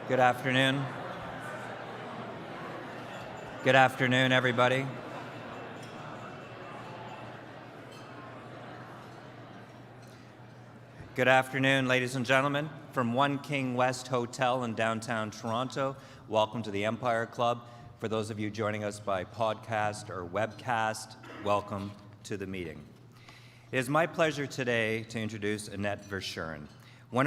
Good afternoon. Good afternoon, everybody. Good afternoon, ladies and gentlemen. From One King West Hotel in downtown Toronto, welcome to the Empire Club. For those of you joining us by podcast or webcast, welcome to the meeting. It is my pleasure today to introduce Annette Verschuren. On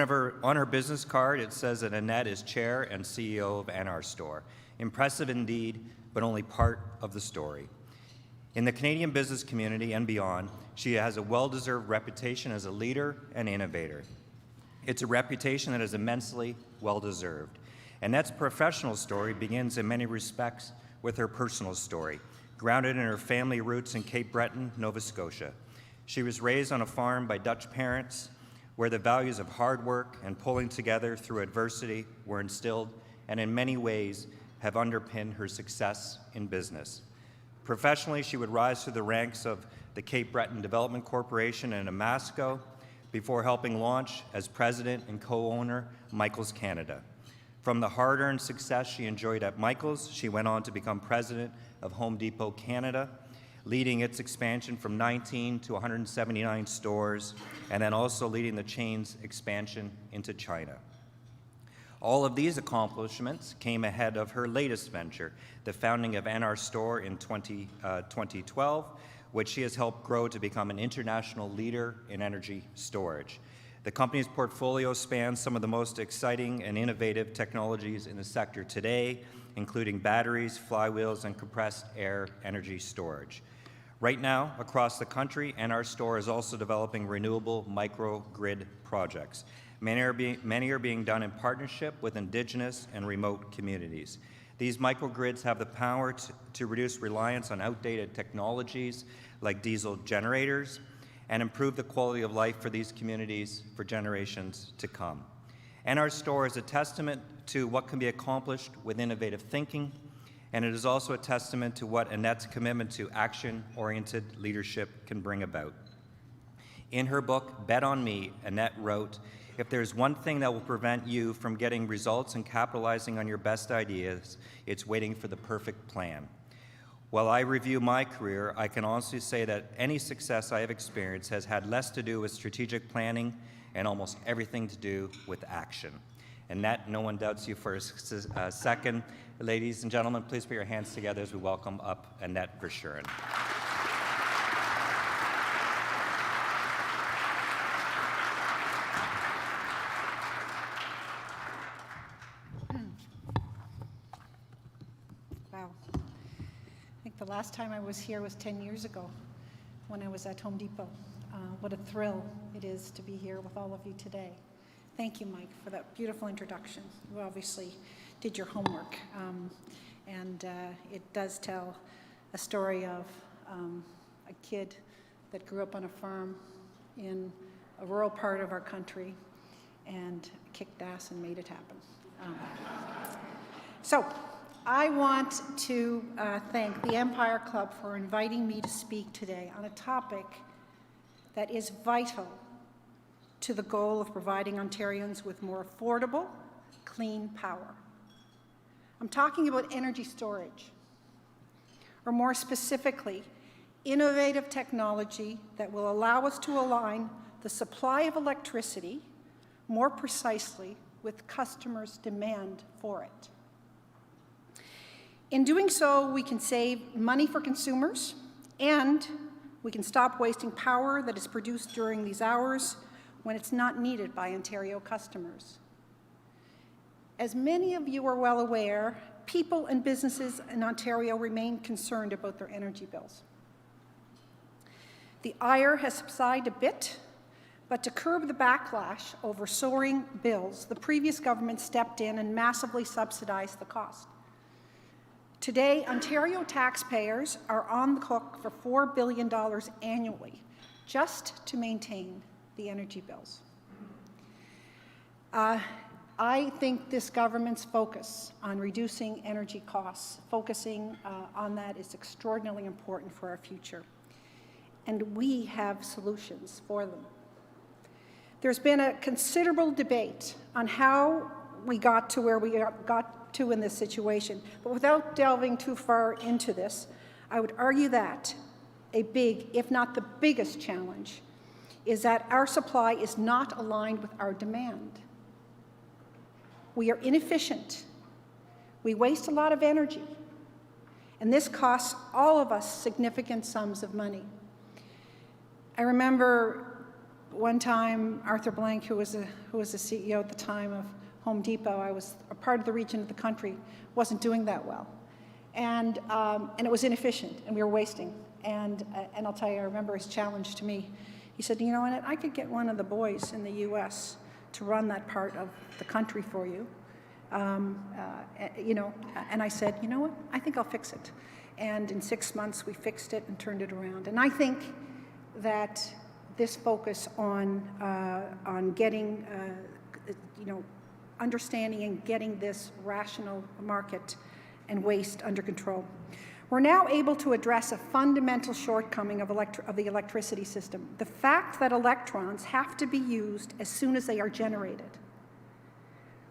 her business card, it says that Annette is Chair and CEO of NRStor. Impressive indeed, but only part of the story. In the Canadian business community and beyond, she has a well-deserved reputation as a leader and innovator. It's a reputation that is immensely well-deserved. Annette's professional story begins in many respects with her personal story, grounded in her family roots in Cape Breton, Nova Scotia. She was raised on a farm by Dutch parents, where the values of hard work and pulling together through adversity were instilled and in many ways have underpinned her success in business. Professionally, she would rise through the ranks of the Cape Breton Development Corporation in Amasco before helping launch as president and co-owner Michaels Canada. From the hard-earned success she enjoyed at Michaels, she went on to become president of Home Depot Canada, leading its expansion from 19 to 179 stores, and then also leading the chain's expansion into China. All of these accomplishments came ahead of her latest venture, the founding of NRStor in 2012, which she has helped grow to become an international leader in energy storage. The company's portfolio spans some of the most exciting and innovative technologies in the sector today, including batteries, flywheels, and compressed air energy storage. Right now, across the country, NRStor is also developing renewable microgrid projects. Many are being done in partnership with Indigenous and remote communities. These microgrids have the power to reduce reliance on outdated technologies like diesel generators and improve the quality of life for these communities for generations to come. NRStor is a testament to what can be accomplished with innovative thinking, and it is also a testament to what Annette's commitment to action-oriented leadership can bring about. In her book, Bet on Me, Annette wrote, "If there's one thing that will prevent you from getting results and capitalizing on your best ideas, it's waiting for the perfect plan." While I review my career, I can honestly say that any success I have experienced has had less to do with strategic planning and almost everything to do with action. Annette, no one doubts you for a second. Ladies and gentlemen, please put your hands together as we welcome up Annette Verschuren. Wow. I think the last time I was here was 10 years ago when I was at Home Depot. What a thrill it is to be here with all of you today. Thank you, Mike, for that beautiful introduction. You obviously did your homework, and it does tell a story of a kid that grew up on a farm in a rural part of our country and kicked ass and made it happen. So I want to thank the Empire Club for inviting me to speak today on a topic that is vital to the goal of providing Ontarians with more affordable, clean power. I'm talking about energy storage, or more specifically, innovative technology that will allow us to align the supply of electricity more precisely with customers' demand for it. In doing so, we can save money for consumers, and we can stop wasting power that is produced during these hours when it's not needed by Ontario customers. As many of you are well aware, people and businesses in Ontario remain concerned about their energy bills. The ire has subsided a bit, but to curb the backlash over soaring bills, the previous government stepped in and massively subsidized the cost. Today, Ontario taxpayers are on the hook for $4 billion annually just to maintain the energy bills. I think this government's focus on reducing energy costs, focusing on that is extraordinarily important for our future. And we have solutions for them. There's been a considerable debate on how we got to where we got to in this situation. But without delving too far into this, I would argue that a big, if not the biggest challenge, is that our supply is not aligned with our demand. We are inefficient. We waste a lot of energy. And this costs all of us significant sums of money. I remember one time Arthur Blank, who was the CEO at the time of Home Depot, I was a part of the region of the country, wasn't doing that well. And it was inefficient, and we were wasting. And I'll tell you, I remember his challenge to me. He said, you know, Annette, I could get one of the boys in the US to run that part of the country for you. You know, and I said, you know what, I think I'll fix it. And in 6 months, we fixed it and turned it around. And I think that this focus on getting, you know, understanding and getting this rational market and waste under control. We're now able to address a fundamental shortcoming of the electricity system, the fact that electrons have to be used as soon as they are generated.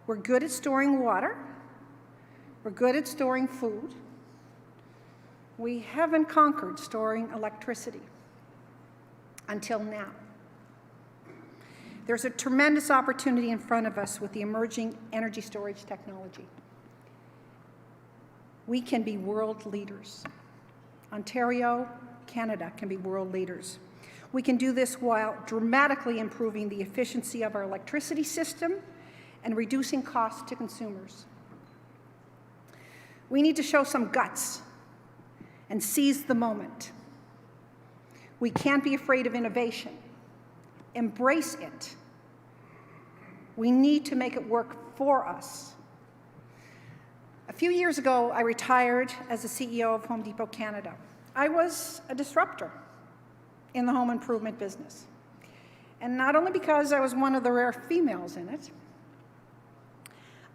We're good at storing water. We're good at storing food. We haven't conquered storing electricity until now. There's a tremendous opportunity in front of us with the emerging energy storage technology. We can be world leaders. Ontario, Canada can be world leaders. We can do this while dramatically improving the efficiency of our electricity system and reducing costs to consumers. We need to show some guts and seize the moment. We can't be afraid of innovation. Embrace it. We need to make it work for us. A few years ago, I retired as the CEO of Home Depot Canada. I was a disruptor in the home improvement business. And not only because I was one of the rare females in it,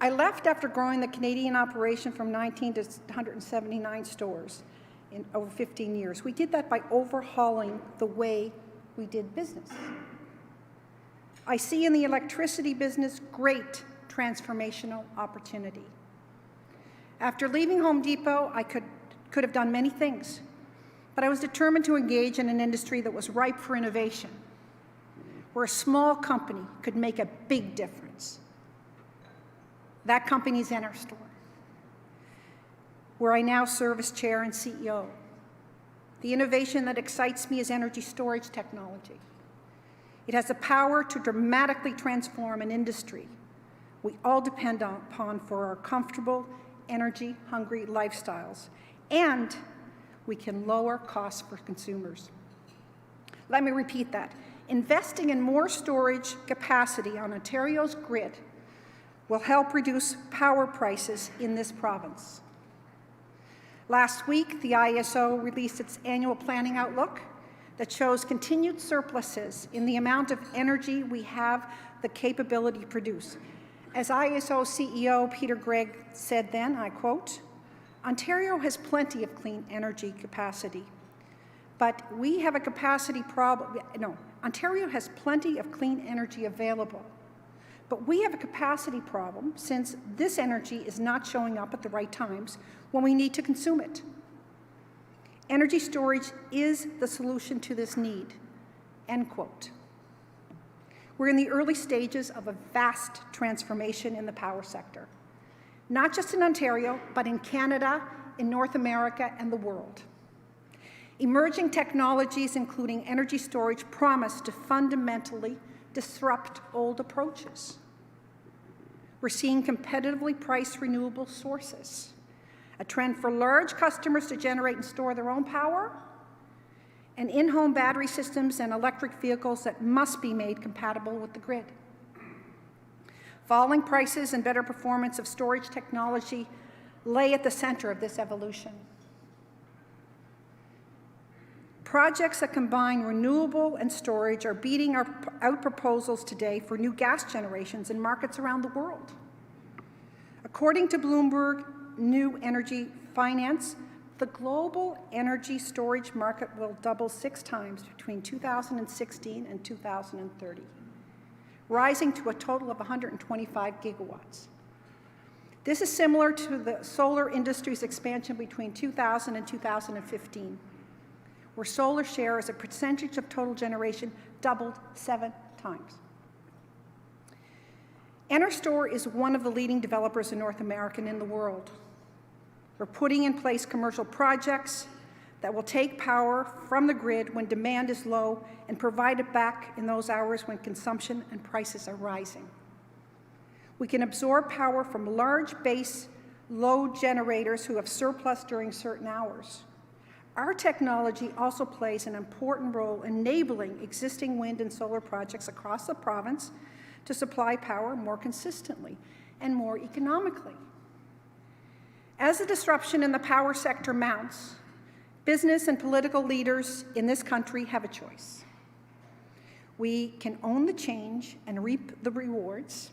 I left after growing the Canadian operation from 19 to 179 stores in over 15 years. We did that by overhauling the way we did business. I see in the electricity business great transformational opportunity. After leaving Home Depot, I could have done many things, but I was determined to engage in an industry that was ripe for innovation, where a small company could make a big difference. That company is NRStor, where I now serve as chair and CEO. The innovation that excites me is energy storage technology. It has the power to dramatically transform an industry we all depend upon for our comfortable, energy-hungry lifestyles, and we can lower costs for consumers. Let me repeat that. Investing in more storage capacity on Ontario's grid will help reduce power prices in this province. Last week, the IESO released its annual planning outlook that shows continued surpluses in the amount of energy we have the capability to produce. As IESO CEO Peter Gregg said then, I quote, "Ontario has plenty of clean energy capacity, but we have a capacity problem." No, Ontario has plenty of clean energy available, but we have a capacity problem since this energy is not showing up at the right times when we need to consume it. Energy storage is the solution to this need, end quote. We're in the early stages of a vast transformation in the power sector, not just in Ontario, but in Canada, in North America, and the world. Emerging technologies, including energy storage, promise to fundamentally disrupt old approaches. We're seeing competitively priced renewable sources, a trend for large customers to generate and store their own power, and in-home battery systems and electric vehicles that must be made compatible with the grid. Falling prices and better performance of storage technology lay at the center of this evolution. Projects that combine renewable and storage are beating out proposals today for new gas generations in markets around the world. According to Bloomberg New Energy Finance, the global energy storage market will double 6 times between 2016 and 2030, rising to a total of 125 gigawatts. This is similar to the solar industry's expansion between 2000 and 2015, where solar share as a percentage of total generation doubled 7 times. NRStor is one of the leading developers in North America and in the world. We're putting in place commercial projects that will take power from the grid when demand is low and provide it back in those hours when consumption and prices are rising. We can absorb power from large base load generators who have surplus during certain hours. Our technology also plays an important role enabling existing wind and solar projects across the province to supply power more consistently and more economically. As the disruption in the power sector mounts, business and political leaders in this country have a choice. We can own the change and reap the rewards,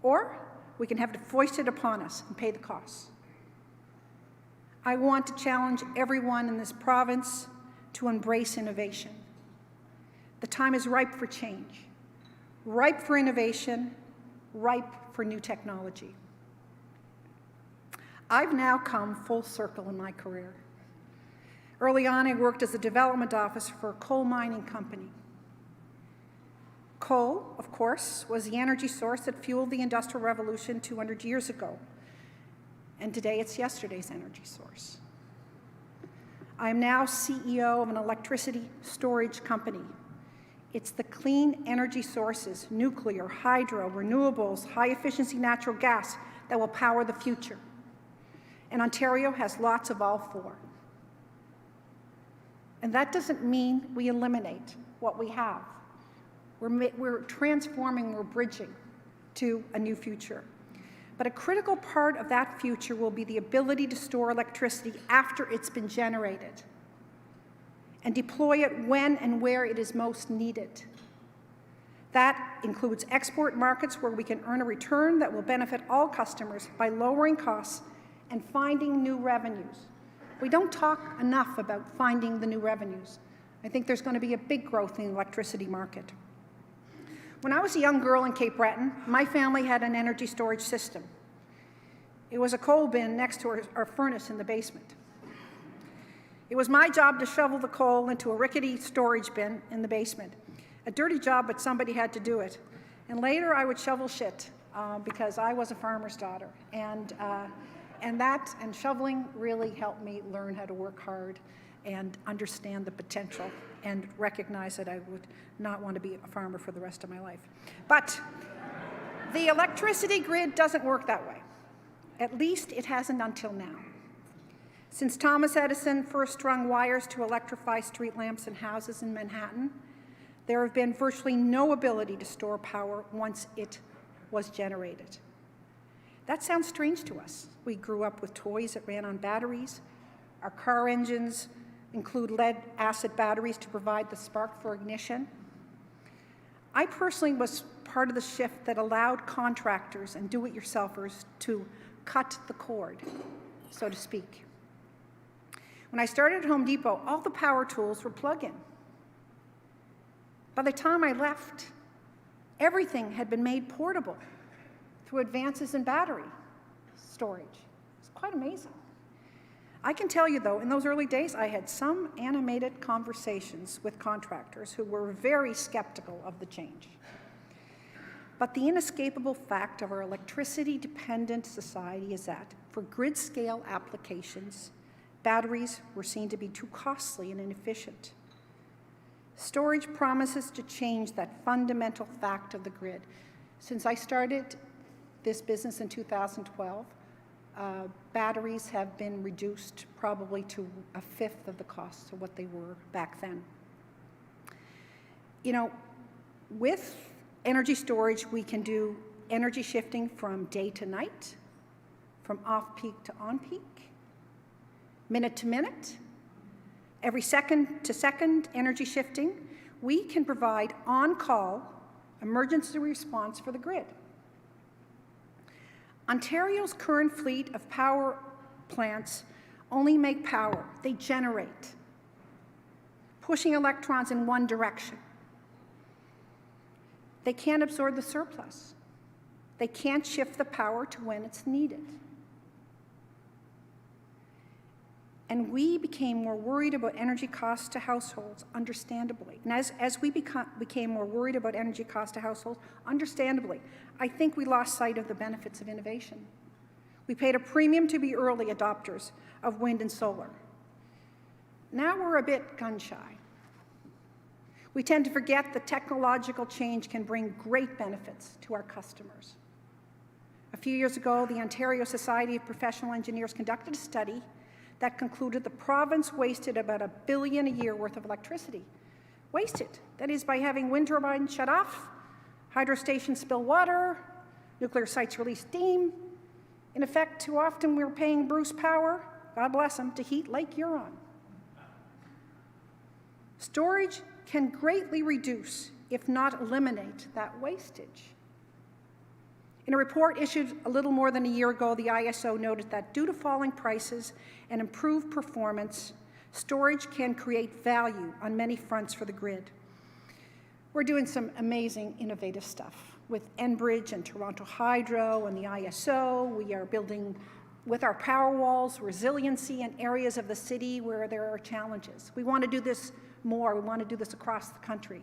or we can have it foisted upon us and pay the costs. I want to challenge everyone in this province to embrace innovation. The time is ripe for change, ripe for innovation, ripe for new technology. I've now come full circle in my career. Early on, I worked as a development officer for a coal mining company. Coal, of course, was the energy source that fueled the Industrial Revolution 200 years ago. And today it's yesterday's energy source. I am now CEO of an electricity storage company. It's the clean energy sources, nuclear, hydro, renewables, high-efficiency natural gas that will power the future. And Ontario has lots of all 4. And that doesn't mean we eliminate what we have. We're transforming, we're bridging to a new future. But a critical part of that future will be the ability to store electricity after it's been generated and deploy it when and where it is most needed. That includes export markets where we can earn a return that will benefit all customers by lowering costs and finding new revenues. We don't talk enough about finding the new revenues. I think there's going to be a big growth in the electricity market. When I was a young girl in Cape Breton, my family had an energy storage system. It was a coal bin next to our furnace in the basement. It was my job to shovel the coal into a rickety storage bin in the basement. A dirty job, but somebody had to do it. And later I would shovel shit because I was a farmer's daughter. And shoveling really helped me learn how to work hard and understand the potential and recognize that I would not want to be a farmer for the rest of my life. But the electricity grid doesn't work that way. At least it hasn't until now. Since Thomas Edison first strung wires to electrify street lamps in houses in Manhattan, there have been virtually no ability to store power once it was generated. That sounds strange to us. We grew up with toys that ran on batteries. Our car engines include lead-acid batteries to provide the spark for ignition. I personally was part of the shift that allowed contractors and do-it-yourselfers to cut the cord, so to speak. When I started at Home Depot, all the power tools were plug-in. By the time I left, everything had been made portable through advances in battery storage. It's quite amazing. I can tell you, though, in those early days, I had some animated conversations with contractors who were very skeptical of the change. But the inescapable fact of our electricity-dependent society is that, for grid-scale applications, batteries were seen to be too costly and inefficient. Storage promises to change that fundamental fact of the grid. Since I started this business in 2012, batteries have been reduced probably to a fifth of the cost of what they were back then. You know, with energy storage, we can do energy shifting from day to night, from off-peak to on-peak, minute to minute, every second to second energy shifting. We can provide on-call emergency response for the grid. Ontario's current fleet of power plants only make power. They generate, pushing electrons in one direction. They can't absorb the surplus. They can't shift the power to when it's needed. And we became more worried about energy costs to households, understandably. And as we became more worried about energy costs to households, understandably, I think we lost sight of the benefits of innovation. We paid a premium to be early adopters of wind and solar. Now we're a bit gun-shy. We tend to forget that technological change can bring great benefits to our customers. A few years ago, the Ontario Society of Professional Engineers conducted a study that concluded the province wasted about $1 billion a year worth of electricity. Wasted. That is, by having wind turbines shut off, hydro stations spill water, nuclear sites release steam. In effect, too often we're paying Bruce Power, God bless him, to heat Lake Huron. Storage can greatly reduce, if not eliminate, that wastage. In a report issued a little more than a year ago, the ISO noted that due to falling prices and improved performance, storage can create value on many fronts for the grid. We're doing some amazing, innovative stuff with Enbridge and Toronto Hydro and the ISO. We are building, with our Powerwalls, resiliency in areas of the city where there are challenges. We want to do this more. We want to do this across the country.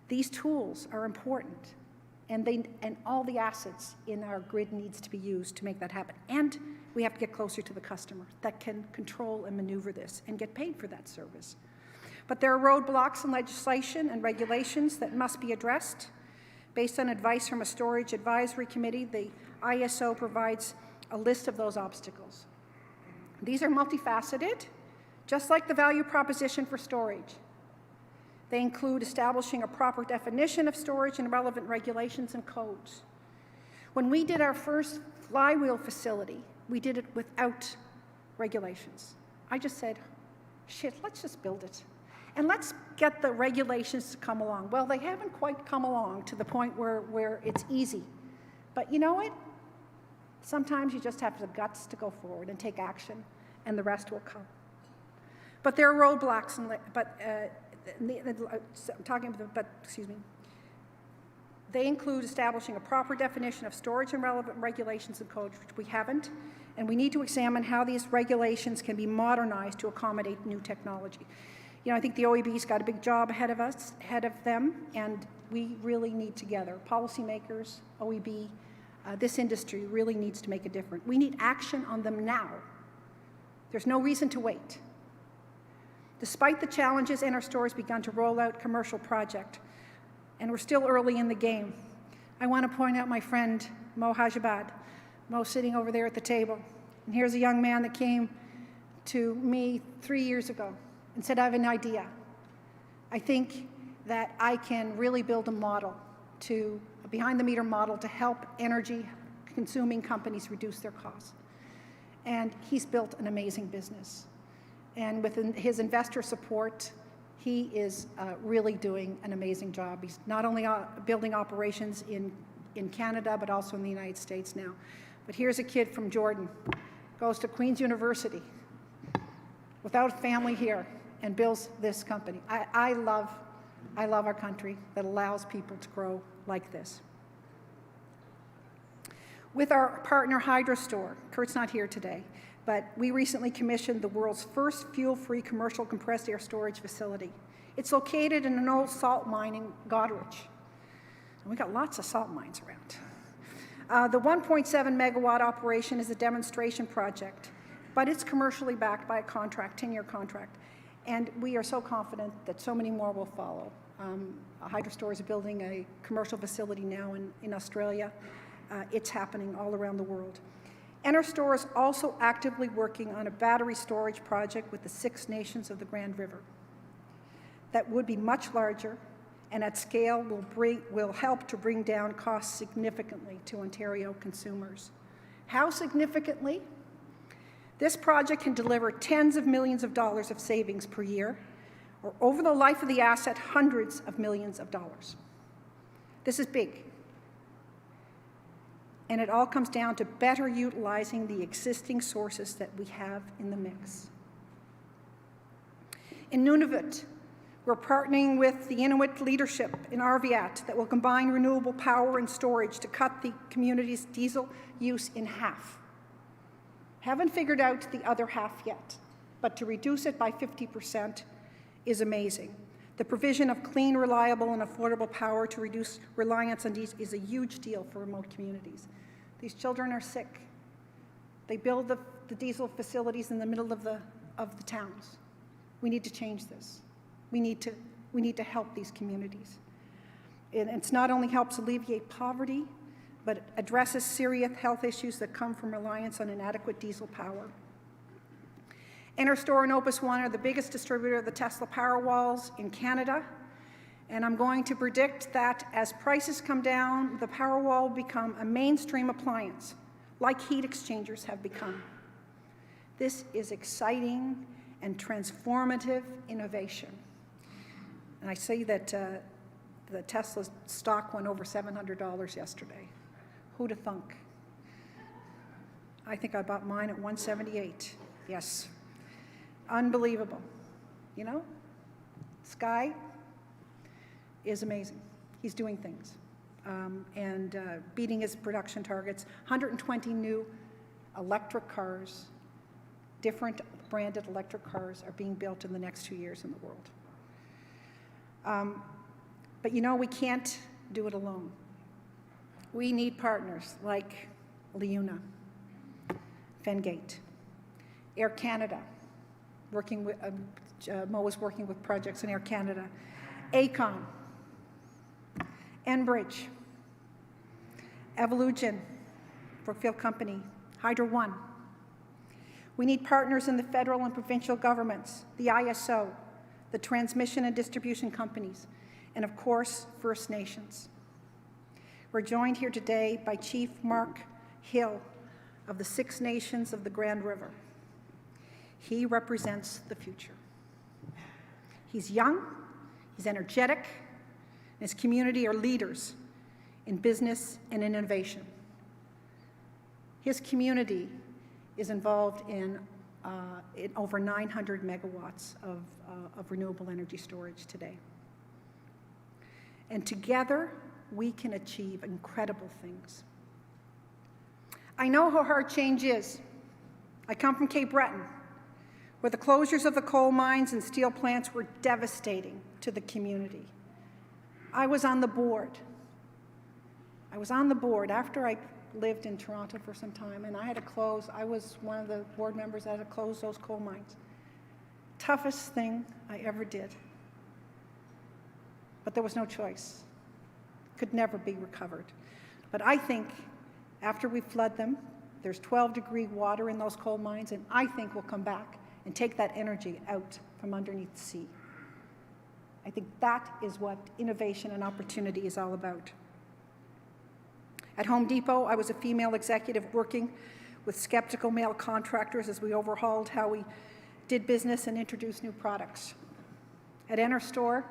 These tools are important. And all the assets in our grid needs to be used to make that happen. And we have to get closer to the customer that can control and maneuver this and get paid for that service. But there are roadblocks in legislation and regulations that must be addressed. Based on advice from a storage advisory committee, the ISO provides a list of those obstacles. These are multifaceted, just like the value proposition for storage. They include establishing a proper definition of storage and relevant regulations and codes. When we did our first flywheel facility, we did it without regulations. I just said, shit, let's just build it. And let's get the regulations to come along. Well, they haven't quite come along to the point where it's easy. But you know what? Sometimes you just have the guts to go forward and take action, and the rest will come. But there are roadblocks, They include establishing a proper definition of storage and relevant regulations and codes, which we haven't, and we need to examine how these regulations can be modernized to accommodate new technology. You know, I think the OEB's got a big job ahead of them, and we really need together, policymakers, OEB, this industry really needs to make a difference. We need action on them now. There's no reason to wait. Despite the challenges, NRStor has begun to roll out commercial project, and we're still early in the game. I want to point out my friend, Mo Hajabad. Mo sitting over there at the table. And here's a young man that came to me 3 years ago and said, I have an idea. I think that I can really build a model, a behind-the-meter model to help energy-consuming companies reduce their costs. And he's built an amazing business. And with his investor support, he is really doing an amazing job. He's not only building operations in Canada, but also in the United States now. But here's a kid from Jordan, goes to Queen's University, without a family here, and builds this company. I love our country that allows people to grow like this. With our partner NRStor, Kurt's not here today, but we recently commissioned the world's first fuel-free commercial compressed air storage facility. It's located in an old salt mine in Goderich. And we got lots of salt mines around. The 1.7 megawatt operation is a demonstration project, but it's commercially backed by a contract, 10-year contract. And we are so confident that so many more will follow. NRStor is building a commercial facility now in Australia. It's happening all around the world. NRStor is also actively working on a battery storage project with the Six Nations of the Grand River that would be much larger and at scale will help to bring down costs significantly to Ontario consumers. How significantly? This project can deliver tens of millions of dollars of savings per year, or over the life of the asset, hundreds of millions of dollars. This is big. And it all comes down to better utilizing the existing sources that we have in the mix. In Nunavut, we're partnering with the Inuit leadership in Arviat that will combine renewable power and storage to cut the community's diesel use in half. Haven't figured out the other half yet, but to reduce it by 50% is amazing. The provision of clean, reliable, and affordable power to reduce reliance on diesel is a huge deal for remote communities. These children are sick. They build the diesel facilities in the middle of the towns. We need to change this. We need to help these communities. And it's not only helps alleviate poverty, but it addresses serious health issues that come from reliance on inadequate diesel power. NRStor and Opus One are the biggest distributor of the Tesla Powerwalls in Canada, and I'm going to predict that as prices come down, the Powerwall will become a mainstream appliance, like heat exchangers have become. This is exciting and transformative innovation. And I see that the Tesla stock went over $700 yesterday. Who'd have thunk? I think I bought mine at $178. Yes. Unbelievable. You know, Sky is amazing. He's doing things and beating his production targets. 120 new electric cars, different branded electric cars are being built in the next 2 years in the world. But you know, we can't do it alone. We need partners like Liuna, Fengate, Air Canada, working with, Mo is working with projects in Air Canada, Aecon, Enbridge, Evolution, Brookfield Company, Hydro One. We need partners in the federal and provincial governments, the ISO, the transmission and distribution companies, and of course, First Nations. We're joined here today by Chief Mark Hill of the Six Nations of the Grand River. He represents the future. He's young, he's energetic, and his community are leaders in business and in innovation. His community is involved in over 900 megawatts of renewable energy storage today. And together, we can achieve incredible things. I know how hard change is. I come from Cape Breton, where the closures of the coal mines and steel plants were devastating to the community. I was on the board. After I lived in Toronto for some time, and I had to close. I was one of the board members that had to close those coal mines. Toughest thing I ever did. But there was no choice. Could never be recovered. But I think after we flood them, there's 12-degree water in those coal mines, and I think we'll come back and take that energy out from underneath the sea. I think that is what innovation and opportunity is all about. At Home Depot, I was a female executive working with skeptical male contractors as we overhauled how we did business and introduced new products. At NRStor,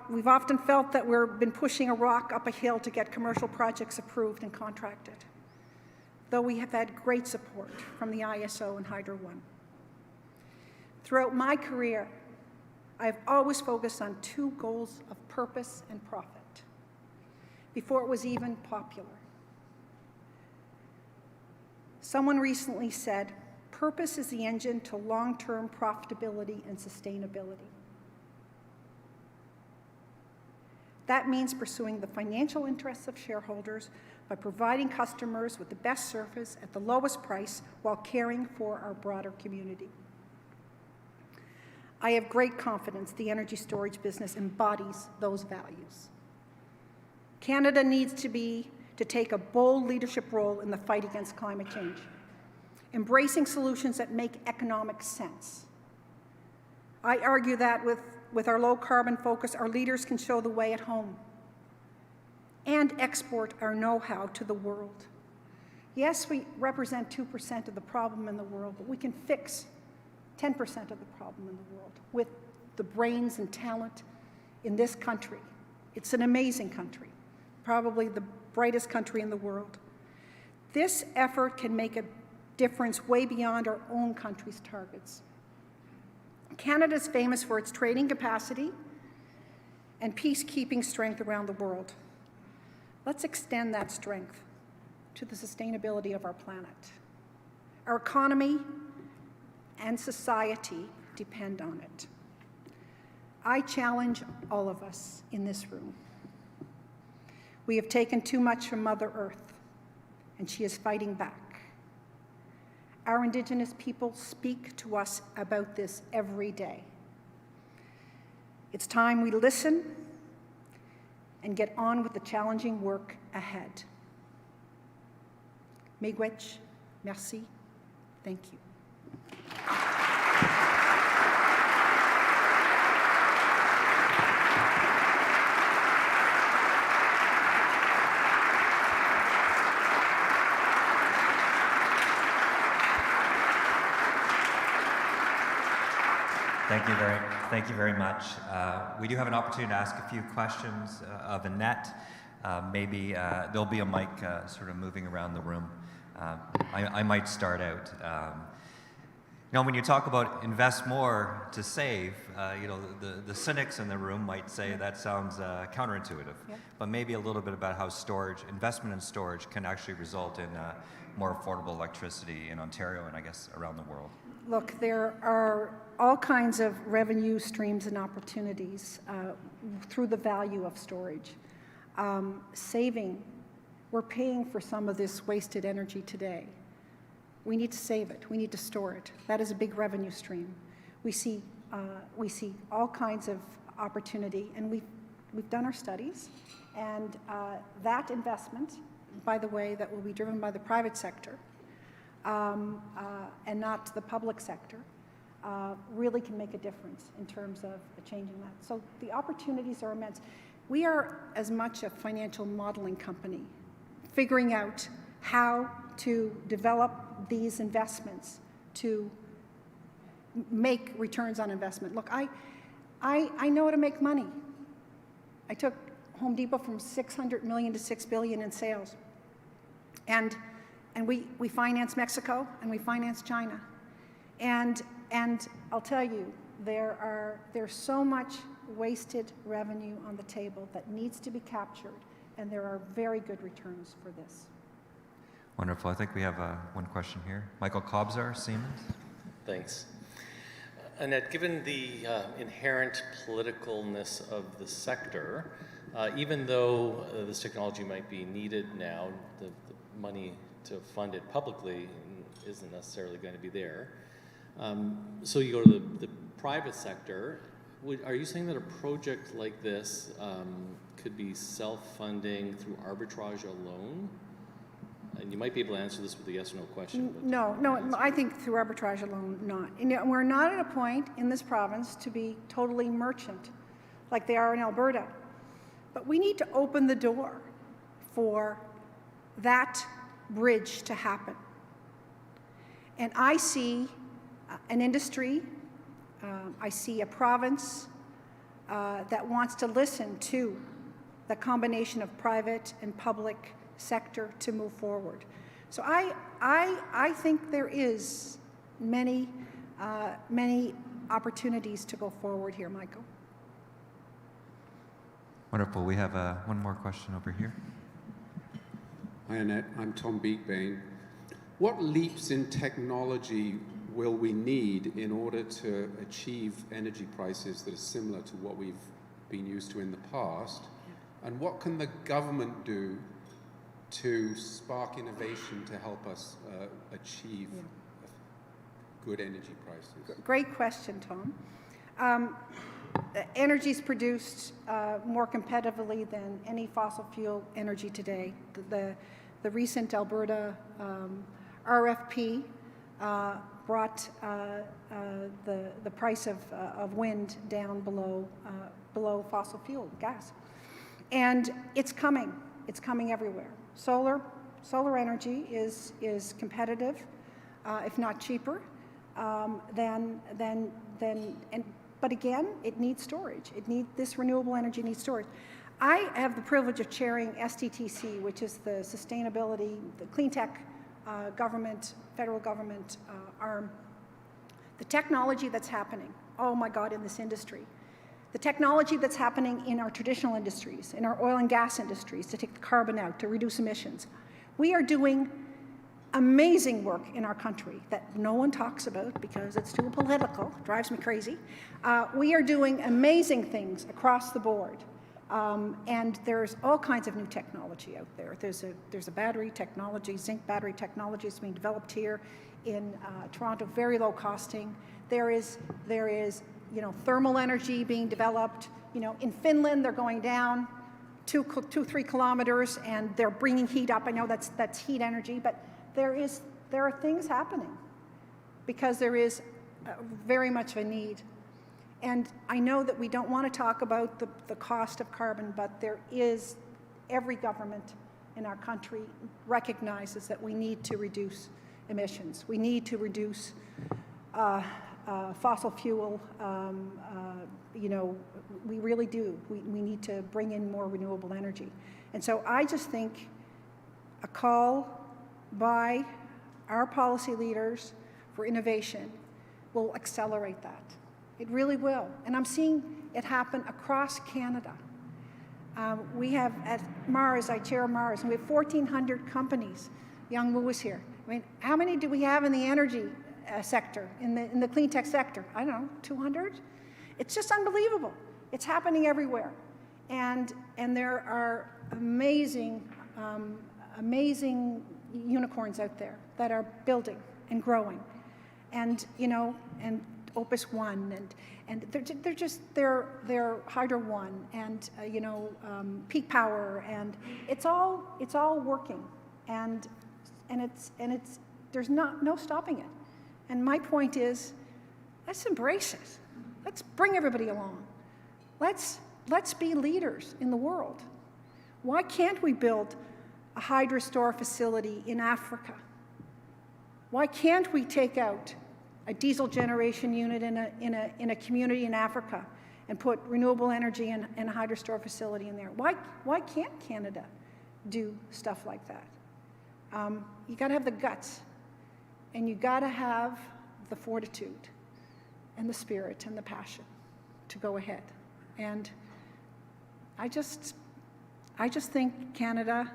we've often felt that we've been pushing a rock up a hill to get commercial projects approved and contracted, though we have had great support from the ISO and Hydro One. Throughout my career, I've always focused on two goals of purpose and profit, before it was even popular. Someone recently said, purpose is the engine to long-term profitability and sustainability. That means pursuing the financial interests of shareholders by providing customers with the best service at the lowest price while caring for our broader community. I have great confidence the energy storage business embodies those values. Canada needs to be to take a bold leadership role in the fight against climate change, embracing solutions that make economic sense. I argue that with our low-carbon focus, our leaders can show the way at home and export our know-how to the world. Yes, we represent 2% of the problem in the world, but we can fix 10% of the problem in the world with the brains and talent in this country. It's an amazing country, probably the brightest country in the world. This effort can make a difference way beyond our own country's targets. Canada is famous for its trading capacity and peacekeeping strength around the world. Let's extend that strength to the sustainability of our planet. Our economy and society depend on it. I challenge all of us in this room. We have taken too much from Mother Earth, and she is fighting back. Our Indigenous people speak to us about this every day. It's time we listen and get on with the challenging work ahead. Miigwech, merci, thank you. Thank you very much. We do have an opportunity to ask a few questions of Annette. Maybe there'll be a mic sort of moving around the room. I might start out. When you talk about invest more to save, the cynics in the room might say that sounds counterintuitive, but maybe a little bit about how investment in storage can actually result in more affordable electricity in Ontario and I guess around the world. Look, there are all kinds of revenue streams and opportunities through the value of storage. Saving, we're paying for some of this wasted energy today. We need to save it. We need to store it. That is a big revenue stream. We see all kinds of opportunity, and we've done our studies, and that investment, by the way, that will be driven by the private sector and not the public sector, really can make a difference in terms of changing that. So the opportunities are immense. We are as much a financial modeling company, figuring out how to develop these investments to make returns on investment. Look, I know how to make money. I took Home Depot from $600 million to $6 billion in sales. And we finance Mexico and we finance China. And I'll tell you, there's so much wasted revenue on the table that needs to be captured, and there are very good returns for this. Wonderful. I think we have one question here. Michael Kobzar, Siemens. Thanks. Annette, given the inherent politicalness of the sector, even though this technology might be needed now, the money to fund it publicly isn't necessarily going to be there. So you go to the private sector. Are you saying that a project like this could be self-funding through arbitrage alone? And you might be able to answer this with a yes or no question. No, I think through arbitrage alone, not. And we're not at a point in this province to be totally merchant like they are in Alberta. But we need to open the door for that bridge to happen. And I see an industry, I see a province that wants to listen to the combination of private and public sector to move forward. So I think there is many opportunities to go forward here, Michael. Wonderful. We have one more question over here. Hi, Annette. I'm Tom Beekbane. What leaps in technology will we need in order to achieve energy prices that are similar to what we've been used to in the past? And what can the government do to spark innovation to help us achieve good energy prices? Great question, Tom. energy is produced more competitively than any fossil fuel energy today. The recent Alberta RFP brought the price of wind down below fossil fuel gas. And it's coming. It's coming everywhere. Solar energy is competitive, if not cheaper, but again, it needs storage. This renewable energy needs storage. I have the privilege of chairing STTC, which is the sustainability, the clean tech federal government arm. The technology that's happening, oh my God, in this industry. The technology that's happening in our traditional industries, in our oil and gas industries, to take the carbon out, to reduce emissions. We are doing amazing work in our country that no one talks about because it's too political, drives me crazy. We are doing amazing things across the board. And there's all kinds of new technology out there. There's a battery technology, zinc battery technology is being developed here in Toronto, very low costing. There is thermal energy being developed. In Finland, they're going down 2-3 kilometers and they're bringing heat up. I know that's heat energy, but there are things happening because there is very much of a need. And I know that we don't want to talk about the cost of carbon, but every government in our country recognizes that we need to reduce emissions. We need to reduce fossil fuel, we really do. We need to bring in more renewable energy. And so I just think a call by our policy leaders for innovation will accelerate that. It really will. And I'm seeing it happen across Canada. We have at Mars, I chair Mars, and we have 1,400 companies. Young Wu is here. I mean, how many do we have in the energy sector, in the clean tech sector? I don't know, 200? It's just unbelievable. It's happening everywhere. And there are amazing unicorns out there that are building and growing. And, and Opus One, and they're Hydro One, and Peak Power, and it's all working, and it's there's no stopping it. And my point is, let's embrace it. Let's bring everybody along. Let's be leaders in the world. Why can't we build a NRStor facility in Africa? Why can't we take out a diesel generation unit in a community in Africa and put renewable energy in a NRStor facility in there? Why can't Canada do stuff like that? You got to have the guts, and you got to have the fortitude and the spirit and the passion to go ahead. And I just think Canada,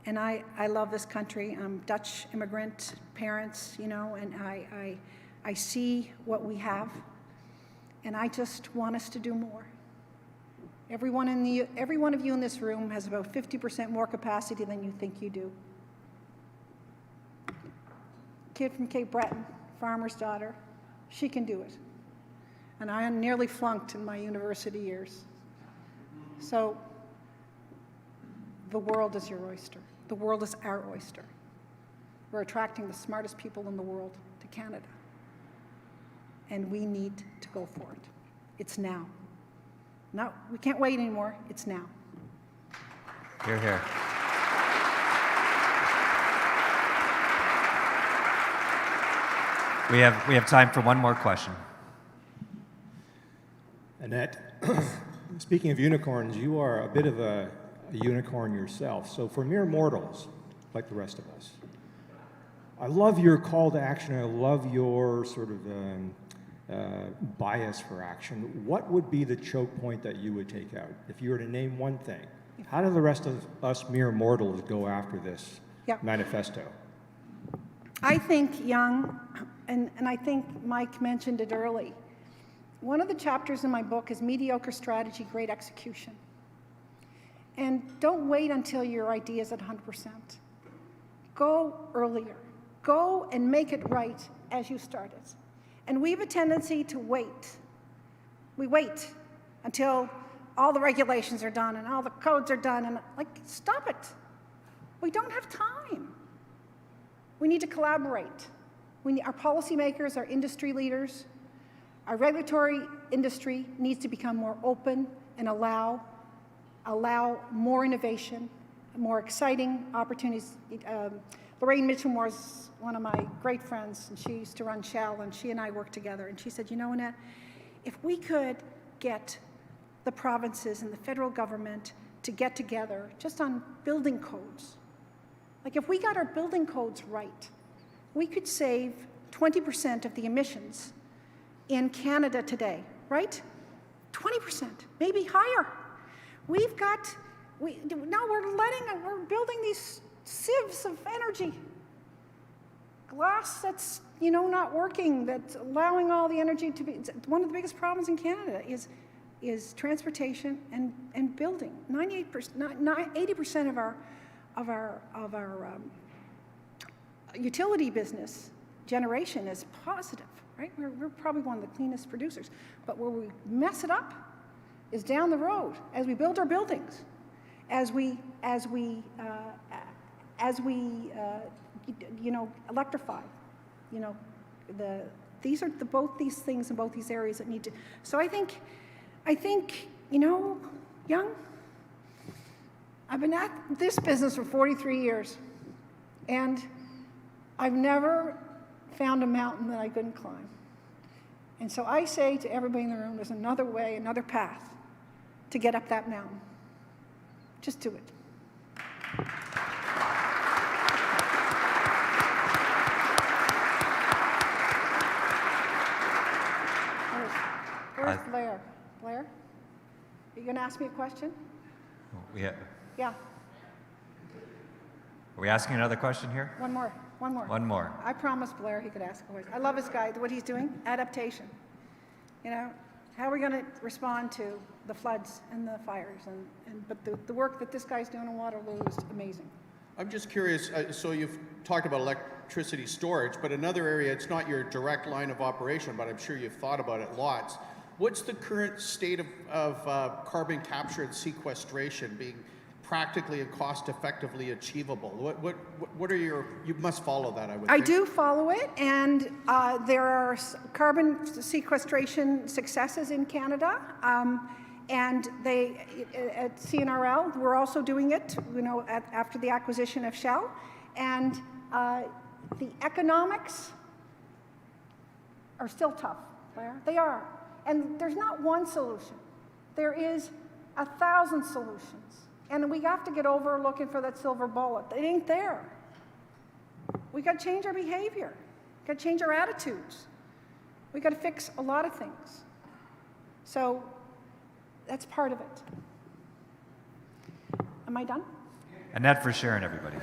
and I love this country. I'm Dutch immigrant parents, and I see what we have, and I just want us to do more. Every one of you in this room has about 50% more capacity than you think you do. Kid from Cape Breton, farmer's daughter, she can do it. And I nearly flunked in my university years. So the world is your oyster. The world is our oyster. We're attracting the smartest people in the world to Canada. And we need to go for it. It's now. No, we can't wait anymore. It's now. Hear, hear. We have time for one more question. Annette, speaking of unicorns, you are a bit of a unicorn yourself. So for mere mortals, like the rest of us, I love your call to action. I love your sort of bias for action. What would be the choke point that you would take out? If you were to name one thing, how do the rest of us mere mortals go after this manifesto? I think, Young, and I think Mike mentioned it early, one of the chapters in my book is mediocre strategy, great execution. And don't wait until your idea is at 100%. Go earlier. Go and make it right as you start it. And we have a tendency to wait. We wait until all the regulations are done and all the codes are done, and like, stop it. We don't have time. We need to collaborate. Our policymakers, our industry leaders, our regulatory industry needs to become more open and allow more innovation, more exciting opportunities. Lorraine Mitchum was one of my great friends, and she used to run Shell, and she and I worked together, and she said, you know, Annette, if we could get the provinces and the federal government to get together just on building codes, like if we got our building codes right, we could save 20% of the emissions in Canada today, right? 20%, maybe higher. Now we're building these sieves of energy. Glass that's, not working, that's allowing all the energy to be, one of the biggest problems in Canada is transportation and building. 80% of our utility business generation is positive, right? We're probably one of the cleanest producers. But where we mess it up is down the road as we build our buildings, as we electrify. These are both these things in both these areas that need to. So I think, Young, I've been at this business for 43 years, and I've never found a mountain that I couldn't climb. And so I say to everybody in the room, there's another way, another path to get up that mountain. Just do it. Where's Blair? Blair, are you going to ask me a question? Yeah. Yeah, Are we asking another question here? one more. One more. I promised Blair he could ask a question. I love this guy, what he's doing, adaptation. How are we going to respond to the floods and the fires? But the work that this guy's doing in Waterloo is amazing. I'm just curious, so you've talked about electricity storage, but another area, it's not your direct line of operation, but I'm sure you've thought about it lots. What's the current state of carbon capture and sequestration being practically and cost-effectively achievable? What are you must follow that, I would think. I do follow it, and there are carbon sequestration successes in Canada, and they, at CNRL, we're also doing it, after the acquisition of Shell, and the economics are still tough, Claire. They are. And there's not one solution. There is 1,000 solutions. And we have to get over looking for that silver bullet. It ain't there. We got to change our behavior. We got to change our attitudes. We got to fix a lot of things. So that's part of it. Am I done? Annette Verschuren, everybody.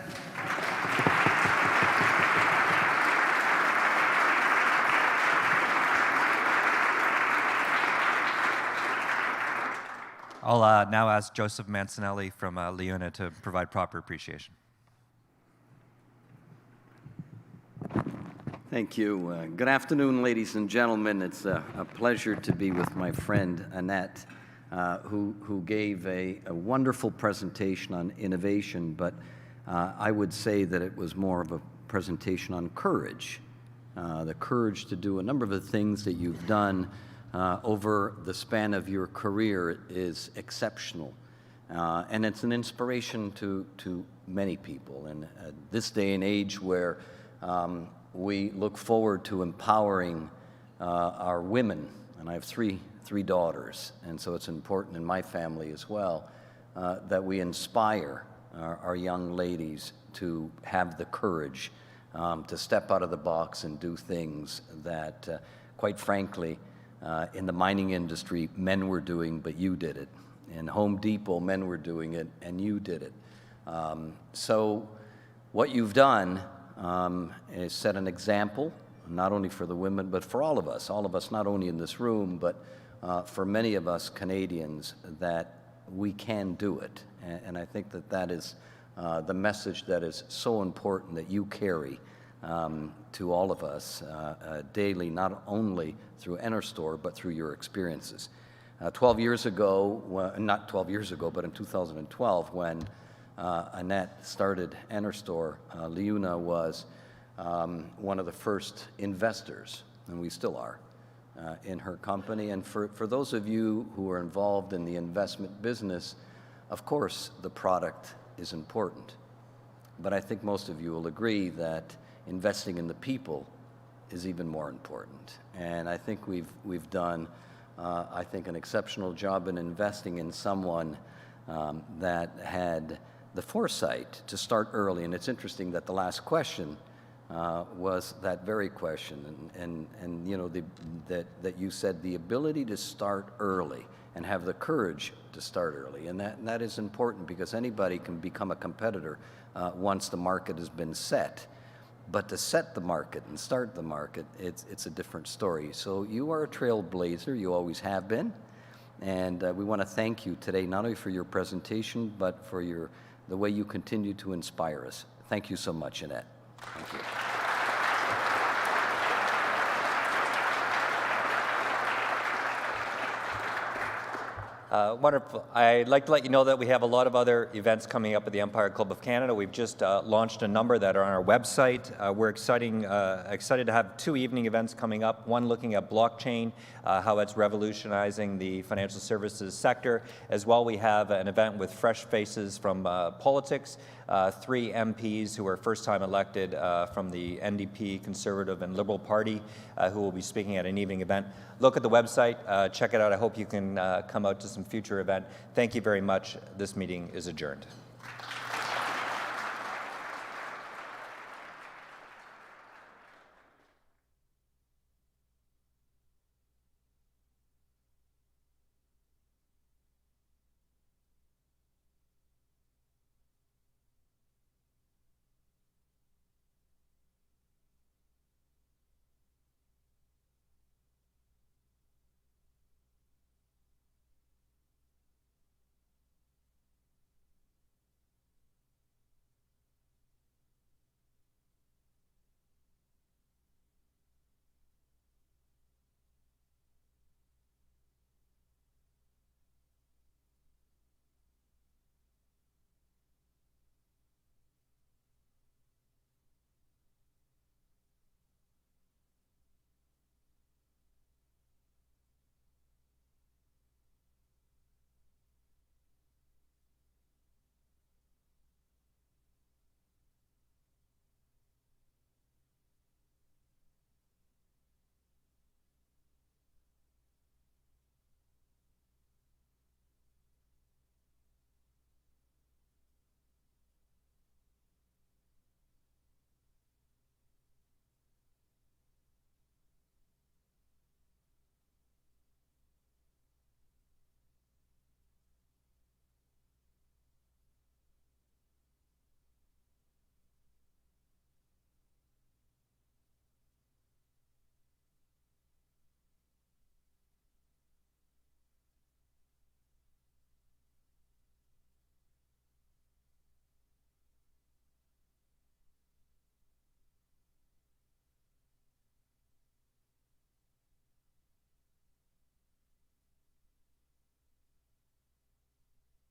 I'll now ask Joseph Mancinelli from Leuna to provide proper appreciation. Thank you. Good afternoon, ladies and gentlemen. It's a pleasure to be with my friend Annette, who gave a wonderful presentation on innovation, but I would say that it was more of a presentation on courage, the courage to do a number of the things that you've done over the span of your career is exceptional. And it's an inspiration to many people. And this day and age where we look forward to empowering our women, and I have three daughters, and so it's important in my family as well, that we inspire our young ladies to have the courage to step out of the box and do things that, quite frankly, in the mining industry, men were doing, but you did it. In Home Depot, men were doing it, and you did it. So what you've done is set an example, not only for the women, but for all of us not only in this room, but for many of us Canadians, that we can do it. And I think that is the message that is so important that you carry to all of us daily, not only through NRStor, but through your experiences. 12 years ago, not 12 years ago, but in 2012, when Annette started NRStor, Leuna was one of the first investors, and we still are, in her company. And for those of you who are involved in the investment business, of course, the product is important. But I think most of you will agree that investing in the people is even more important. And I think we've done, I think, an exceptional job in investing in someone that had the foresight to start early. And it's interesting that the last question was that very question, and you know, that you said the ability to start early and have the courage to start early, and that is important, because anybody can become a competitor once the market has been set. But to set the market and start the market, it's a different story. So you are a trailblazer, you always have been, and we want to thank you today, not only for your presentation, but for the way you continue to inspire us. Thank you so much, Annette. Thank you. Wonderful. I'd like to let you know that we have a lot of other events coming up at the Empire Club of Canada. We've just launched a number that are on our website. We're excited to have 2 evening events coming up, one looking at blockchain, how it's revolutionizing the financial services sector. As well, we have an event with fresh faces from politics, 3 MPs who are first-time elected from the NDP, Conservative and Liberal Party, who will be speaking at an evening event. Look at the website, check it out. I hope you can come out to some future event. Thank you very much. This meeting is adjourned.